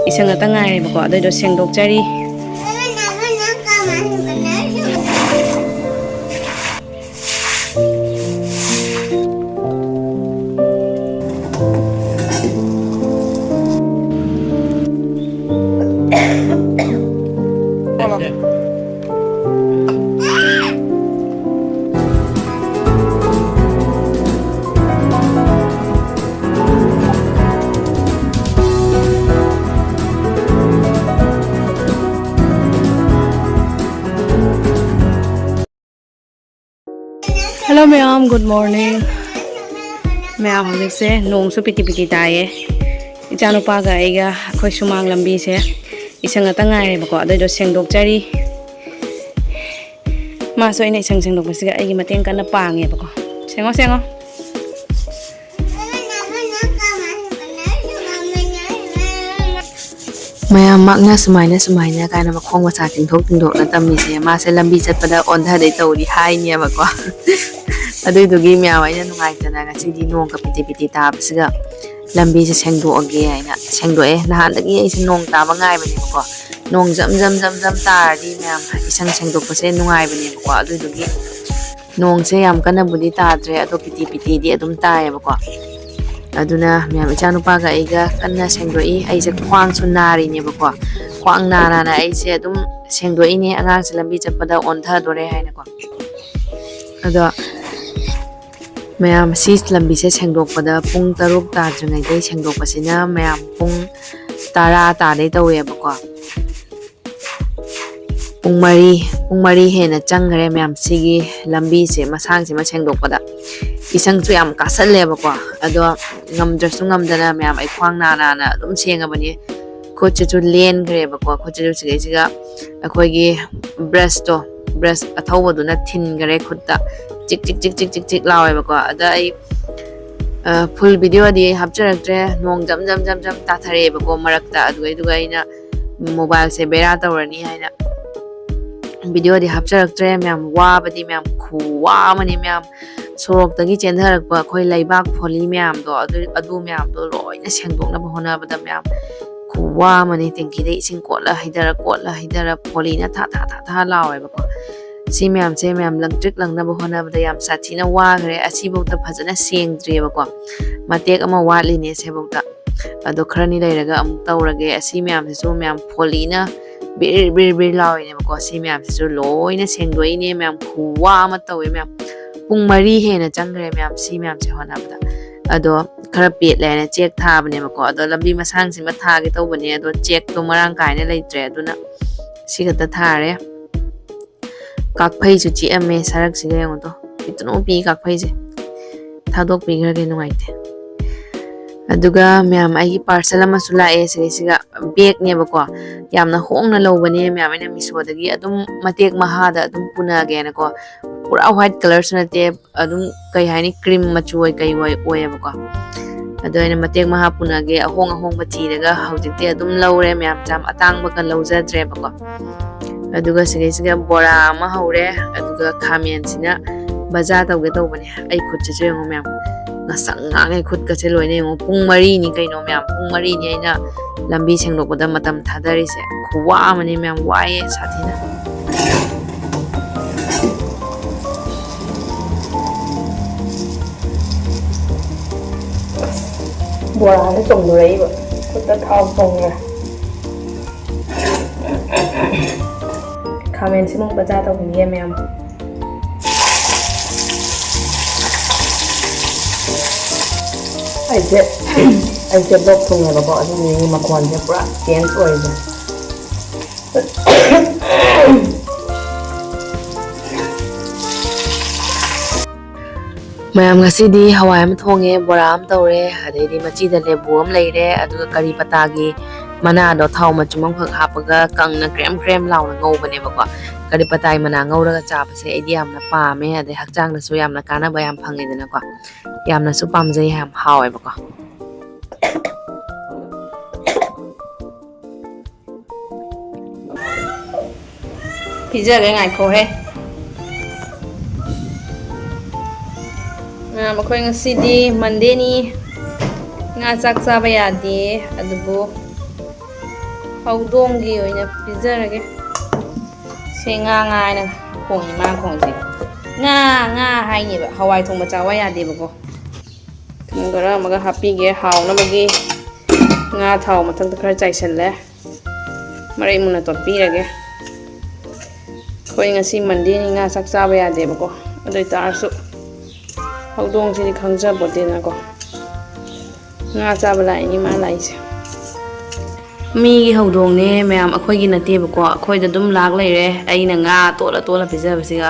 isang ngata ngairebako adoido sengdokjari Hello ma'am, good morning. Ma'am hojikse nong su piti piti taye. Ichanupa ga aiga khoi sumang lambi se isang ngata ngairebako adoido sengdokjari. Ma so ina isang sengdokpa siga aigi mateng kana pangebako. Sengo sengo. Mayam makna sumaina kana makhong wasa tingthok na tammi se ma se lambi chatpada ontha dei tawri hai ni abako aduidugi miyam aina nungaitana ngasidi nong ka piti piti tabasiga lambi se sengdoage aina sengdoe nahan dagi ai se nong taba ngai bani ko nong jam tardi miyam isang sengdokpa se nungai bani ko aduidugi nong se yam kana budi tadre ado piti piti di adum tae bako aduna miyam ichanupa ga aiga kanna sengdoi ai se khwang su nari ni bako khwang nara na ai se adum sengdoi ni angang se lambi chatpada ontha dore haina ko ado mayam sis lambi se sengdokpada pung taruk tarjungai dei sengdokpasina mayam pung tara ta dei tawe bako pung mari hena changre mayam sigi lambi se masang se ma sengdokpada isang chu yam kasalle bako ado ngamdrasu ngamdana mayam ai khwang na dum senga bani khoche chu len gre bako khoche chu sigi siga akhoi gi brush athawba duna thin gre khutta chik lawe bako ada ai full video di hapcharaktre nong jam ta thare bako marakta adugai ina mobile se bera tawrani haina video di hapcharaktre myam wabadi myam khuwa mani myam sorok tagi chendharakpa khoi laibak pholi myam do adu myam do loina sengdokna bahona bada myam khuwa mani tengki dei sing kotla hidara pholi na tha lawe bako si myam se myam langtrik langna bahona bada yam sathina wa gre asi bauta phajana sengdre bako matek ama watli ne se bauta ado khrani leiraga amuk tawrage asi myam se su myam pholi na bir lawe ne bako si myam se su loina sengdoi ne myam khuwa ama tawe myam pung mari hena changre myam si myam se hona bada ado khara pet lena check tha bane bako ado lambi masang si ma tha ge taw bane ado check to marang kaina leitre aduna sigata thare kakphai chu chi ame sarak siga yango to itno pi kakphai je thadok pi gra nuaite aduga myam ai parcel ama sula e siga bag ne bako yamna hongna lobane myam ina miso dagi adum matek mahada adum puna ge na ko pura white color suna te adum kai hani cream machu oi kai oi bako ado ina matek maha puna ge ahong bachi daga haujite adum lawre myam jam atang baka lawjadre bako aduga siga bora ma haure aduga khamen sina baza tawge tawbani ai khut che ngo myam ngasang ngai khut ka che loine ngo pung mari ni kaino myam pung mari ni aina lambi sengdokpada matam thadari se khuwa mani myam wae sathina bora nó trồng đồ đấy vậy khutta thau trồng này comment xin mong baca tau ni em ai sẽ bốc thùng này và bỏ thùng này mà còn sẽ bra chén rồi rồi mayam ngasidi hawai am thonge boram tawre adedi machi da le buam leire aduga kari pata gi mana do thau ma chumang khak hapaga kangna krem launa ngau bane bako kari patai mana ngauraga chapa se idea amna pa me ade hakjang na su yamna kana bayam phangi dena ko yamna su pamjai ham hawe bako pizza ga ngai ko he makhoi ngasidi Monday ni nga chak chaba yade adubu ꯍꯧꯗꯣꯡꯒꯤ ꯑꯣꯏꯅ ꯄꯤꯖꯔꯒꯦ ꯁꯦ ꯉꯥ ꯍꯥꯏꯅ ꯈꯣꯡꯉꯤ ꯃꯥ ꯈꯣꯡꯁꯦ ꯉꯥ ꯍꯥꯏꯅꯦꯕ ꯍꯋꯥꯏ ꯊꯣꯡꯕ ꯆꯥꯕ ꯌꯥꯗꯦꯕꯀꯣ ꯊꯨꯝ ꯈꯔ ꯑꯃꯒ ꯍꯥꯞꯄꯤꯒꯦ ꯍꯥꯎꯅꯕꯒꯤ ꯉꯥ ꯊꯥꯎ ꯃꯊꯛꯇ ꯈꯔ ꯆꯥꯏꯁꯜꯂꯦ ꯃꯔꯩ ꯃꯨꯟꯅ ꯇꯣꯠꯄꯤꯔꯒꯦ ꯑꯩꯈꯣꯏ ꯉꯁꯤ ꯃꯟꯗꯦꯅꯤ ꯉꯥ ꯆꯥꯛ ꯆꯥꯕ ꯌꯥꯗꯦꯕꯀꯣ ꯑꯗꯨ ꯑꯣꯏꯇꯥꯔꯁꯨ ꯍꯧꯗꯣꯡꯁꯤꯗꯤ ꯈꯪꯖꯄꯣꯠꯇꯦꯅꯀꯣ ꯉꯥ ꯆꯥꯕ ꯂꯥꯛꯏꯅꯤ ꯃꯥ ꯂꯥꯛꯏꯁꯦ ꯃꯤꯒꯤ ꯍꯧꯗꯣꯡꯅꯦ ꯃꯌꯥꯝ ꯑꯩꯈꯣꯏꯒꯤ ꯅꯠꯇꯦꯕꯀꯣ ꯑꯩꯈꯣꯏꯗ ꯑꯗꯨꯝ ꯂꯥꯛ ꯂꯩꯔꯦ ꯑꯩꯅ ꯉꯥ ꯇꯣꯠꯂ ꯄꯤꯖꯕꯁꯤꯒ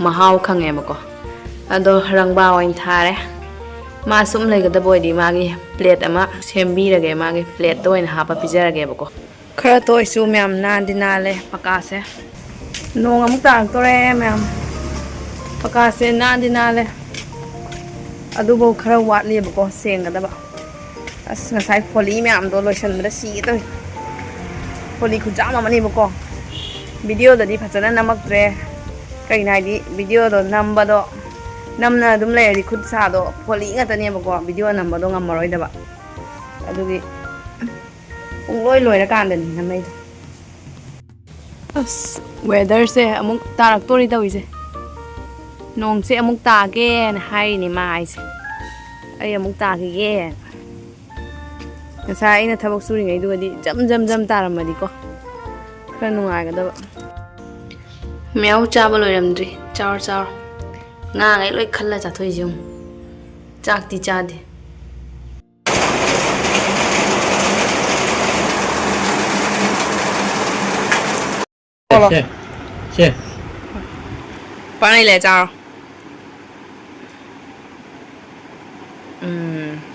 ꯃꯍꯥꯎ ꯈꯪꯉꯦꯕꯀꯣ ꯑꯗꯣ ꯔꯪꯕꯥ ꯑꯣꯏꯅ ꯊꯥꯔꯦ ꯃꯥ ꯁꯨꯝ ꯂꯩꯒꯗꯕ ꯑꯣꯏꯗꯤ ꯃꯥꯒꯤ ꯄ꯭ꯂꯦꯠ ꯑꯃ ꯁꯦꯝꯕꯤꯔꯒꯦ ꯃꯥꯒꯤ ꯄ꯭ꯂꯦꯠꯇ ꯑꯣꯏꯅ ꯍꯥꯞꯄ ꯄꯤꯖꯔꯒꯦꯕꯀꯣ ꯈꯔ ꯇꯣꯏꯁꯨ ꯃꯌꯥꯝ ꯅꯥꯟꯗꯤ ꯅꯥꯜꯂꯦ ꯄꯀꯥꯁꯦ ꯅꯣꯡ ꯑꯃꯨꯛ ꯇꯥꯔꯛꯇꯣꯔꯦ ꯃꯌꯥꯝ ꯄꯀꯥꯁꯦ ꯅꯥꯟꯗꯤ ꯅꯥꯜꯂꯦ ꯑꯗꯨꯕꯨ ꯈꯔ ꯋꯥꯠꯂꯤꯕꯀꯣ ꯁꯦꯡꯒꯗꯕ ꯑꯁ ꯉꯁꯥꯏ ꯐꯣꯂꯤ ꯃꯌꯥꯝꯗꯣ ꯂꯣꯏꯁꯤꯟꯕꯗ ꯁꯤꯒꯦ ꯇꯧꯏ ꯐꯣꯂꯤ ꯈꯨꯖꯥꯝ ꯑꯃꯅꯦꯕꯀꯣ ꯚꯤꯗꯤꯑꯣꯗꯗꯤ ꯐꯖꯅ ꯅꯝꯃꯛꯇ꯭ꯔꯦ ꯀꯩꯅꯣ ꯍꯥꯏꯗꯤ ꯚꯤꯗꯤꯑꯣꯗꯣ ꯅꯝꯕꯗꯣ ꯅꯝꯅ ꯑꯗꯨꯝ ꯂꯩꯔꯗꯤ ꯈꯨꯠ ꯁꯥꯗꯣ ꯐꯣꯂꯤ ꯉꯥꯛꯇꯅꯦꯕꯀꯣ ꯚꯤꯗꯤꯑꯣ ꯅꯝꯕꯗꯣ ꯉꯝꯃꯔꯣꯏꯗꯕ ꯑꯗꯨꯒꯤ ꯄꯨꯡꯂꯣꯏ ꯂꯣꯏꯔꯀꯥꯟꯗꯅꯤ ꯅꯝꯃꯛꯏꯗꯣ ꯑꯁ ꯋꯦꯗꯔꯁꯦ ꯑꯃꯨꯛ ꯇꯥꯔꯛꯇꯣꯔꯤ ꯇꯧꯔꯤꯁꯦ ꯅꯣꯡꯁꯦ ꯑꯃꯨꯛ ꯇꯥꯒꯦꯅ ꯍꯥꯏꯔꯤꯅꯦ ꯃꯥ ꯑꯩꯁꯦ ꯑꯩ ꯑꯃꯨꯛ ꯇꯥꯈꯤꯒꯦ ꯉꯁꯥꯏ ꯑꯩꯅ ꯊꯕꯛ ꯁꯨꯔꯤꯉꯩꯗꯨꯒꯗꯤ ꯖꯝ ꯇꯥꯔꯝꯃꯗꯤꯀꯣ ꯈꯔ ꯅꯨꯡꯉꯥꯏꯒꯗꯕ ꯃꯦꯌꯥꯎ ꯆꯥꯕ ꯂꯣꯏꯔꯝꯗ꯭ꯔꯤ ꯆꯥꯎꯔ ꯉꯥꯉꯩ ꯂꯣꯏ ꯈꯜꯂ ꯆꯥꯊꯣꯛꯏꯁꯦ ꯑꯃꯨꯛ ꯆꯥꯛꯇꯤ ꯆꯥꯗꯦ ꯁꯦ ꯄꯥꯅꯩ ꯂꯩ ꯆꯥꯔꯣ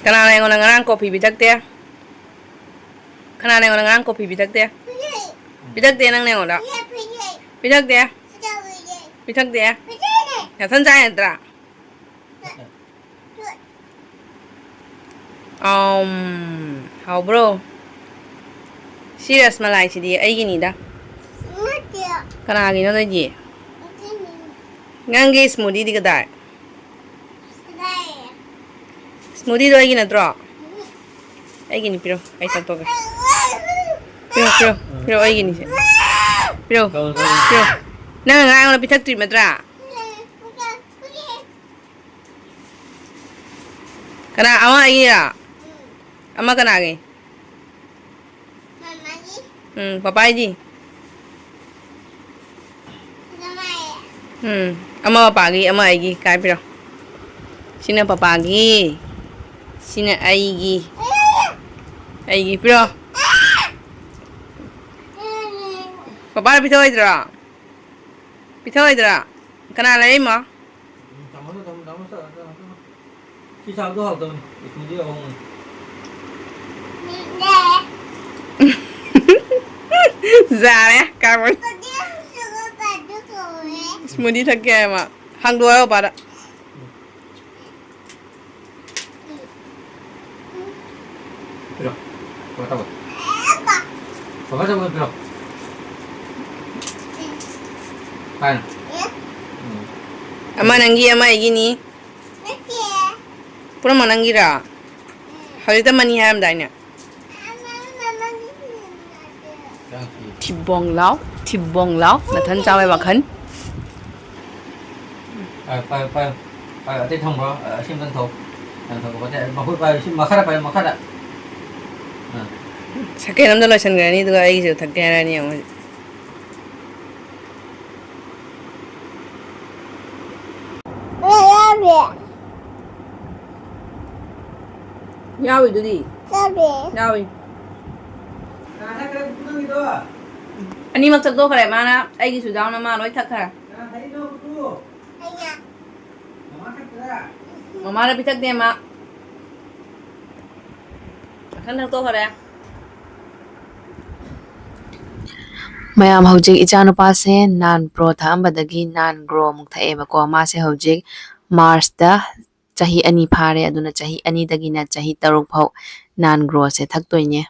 ꯀꯅꯥꯅ ꯑꯩꯉꯣꯟꯗ ꯉꯔꯥꯡ ꯀꯣꯐꯤ ꯄꯤꯊꯛꯇꯦ ꯀꯅꯥꯅ ꯑꯩꯉꯣꯟꯗ ꯉꯔꯥꯡ ꯀꯣꯐꯤ ꯄꯤꯊꯛꯇꯦ ꯄꯤꯊꯛꯇꯦ ꯅꯪꯅ ꯑꯩꯉꯣꯟꯗ ꯄꯤꯊꯛꯇꯦ ꯅꯊꯟ ꯆꯥꯏ ꯅꯠꯇ꯭ꯔꯥ ꯍꯥꯎꯕ꯭ꯔꯣ ꯁꯤ ꯔꯁꯃꯂꯥꯏꯁꯤꯗꯤ ꯑꯩꯒꯤꯅꯤꯗ ꯀꯅꯥꯒꯤꯅꯣ ꯅꯣꯏꯗꯤ ꯅꯪꯒꯤ ꯁ꯭ꯃꯨꯗꯤꯗꯤ ꯀꯗꯥꯏ ꯁ꯭ꯃꯨꯗꯤꯗꯣ ꯑꯩꯒꯤ ꯅꯠꯇ꯭ꯔꯣ ꯑꯩꯒꯤꯅꯤ ꯄꯤꯔꯣ ꯑꯩ ꯊꯛꯇꯣꯛꯀꯦ ꯄꯤꯔꯣ ꯑꯩꯒꯤꯅꯤꯁꯦ ꯄꯤꯔꯣ ꯅꯪ ꯉꯔꯥꯡ ꯑꯩꯉꯣꯟꯗ ꯄꯤꯊꯛꯇ꯭ꯔꯤ ꯅꯠꯇ꯭ꯔꯥ ꯀꯅꯥ ꯑꯃ ꯑꯩꯒꯤꯔꯥ ꯑꯃ ꯀꯅꯥꯒꯤ ꯄꯄꯥꯏꯗꯤ ꯑꯃ ꯄꯄꯥꯒꯤ ꯑꯃ ꯑꯩꯒꯤ ꯀꯥꯏ ꯄꯤꯔꯣ ꯁꯤꯅ ꯄꯄꯥꯒꯤ ꯁꯤꯅ ꯑꯩꯒꯤ ꯄꯤꯔꯣ ꯄꯄꯥꯅ ꯄꯤꯊꯛꯑꯣꯏꯗ꯭ꯔꯥ ꯀꯅꯥ ꯂꯩꯔꯛꯏꯃꯣ ꯁꯤ ꯆꯥꯛꯗꯣ ꯍꯥꯎꯇꯕꯅꯤ ꯁ꯭ꯃꯨꯗꯤ ꯑꯍꯣꯡꯕꯅꯤ ꯖꯥꯔꯦ ꯀꯥꯔꯕꯣꯟ ꯁ꯭ꯃꯨꯗꯤ ꯊꯛꯀꯦ ꯍꯥꯏ ꯃꯥ ꯍꯪꯗꯣꯛ ꯍꯥꯏꯌꯣ ꯄꯄꯥꯗ ꯄꯤꯔꯣ ꯄꯄꯥ ꯊꯛꯄ ꯄꯤꯔꯣ ꯀꯥꯏꯅ ꯑꯃ ꯅꯪꯒꯤ ꯑꯃ ꯑꯩꯒꯤꯅꯤ ꯄꯨꯝꯅꯃꯛ ꯅꯪꯒꯤꯔꯥ ꯍꯧꯖꯤꯛꯇ ꯃꯅꯤ ꯍꯥꯏꯔꯝꯗꯥꯏꯅꯦ ꯊꯤꯕꯣꯡ ꯂꯥꯎ ꯅꯊꯟ ꯆꯥꯕꯩ ꯋꯥꯈꯟ ꯄꯥꯏꯌꯣ ꯑꯇꯩ ꯊꯝꯈ꯭ꯔꯣ ꯑꯁꯤ ꯑꯝꯇꯪ ꯊꯧ ꯃꯈꯨꯠ ꯄꯥꯏꯌꯣ ꯁꯤ ꯃꯈꯥꯗ ꯄꯥꯏꯌꯣ ꯃꯈꯥꯗ ꯁꯦꯀꯦꯟ ꯑꯃꯗ ꯂꯣꯏꯁꯟꯈ꯭ꯔꯅꯤ ꯑꯗꯨꯒ ꯑꯩꯒꯤꯁꯨ ꯊꯛꯀꯦ ꯍꯥꯏꯔꯅꯤ ꯌꯦꯡꯉꯣ ꯍꯧꯖꯤꯛ ꯌꯥꯎꯏꯗꯨꯗꯤ ꯌꯥꯎꯏ ꯑꯅꯤꯃꯛ ꯊꯛꯇꯣꯛꯈ꯭ꯔꯦ ꯃꯥꯅ ꯑꯩꯒꯤꯁꯨ ꯌꯥꯎꯅ ꯃꯥ ꯂꯣꯏ ꯊꯛꯈ꯭ꯔꯦ ꯃꯃꯥꯅ ꯄꯤꯊꯛꯇꯦ ꯃꯥ ꯃꯊꯟ ꯊꯛꯇꯣꯛꯈ꯭ꯔꯦ ꯃꯌꯥꯝ ꯍꯧꯖꯤꯛ ꯏꯆꯥꯅꯨꯄꯥꯁꯦ ꯅꯥꯟ ꯄ꯭ꯔꯣ ꯊꯛꯑꯝꯕꯗꯒꯤ ꯅꯥꯟ ꯒ꯭ꯔꯣ ꯑꯃꯨꯛ ꯊꯛꯑꯦꯕꯀꯣ ꯃꯥꯁꯦ ꯍꯧꯖꯤꯛ ꯃꯥꯔꯁꯇ ꯆꯍꯤ 2 ꯐꯥꯔꯦ ꯑꯗꯨꯅ ꯆꯍꯤ 2ꯗꯒꯤꯅ ꯆꯍꯤ 3 ꯐꯥꯎ ꯅꯥꯟ ꯒ꯭ꯔꯣꯁꯦ ꯊꯛꯇꯣꯏꯅꯦ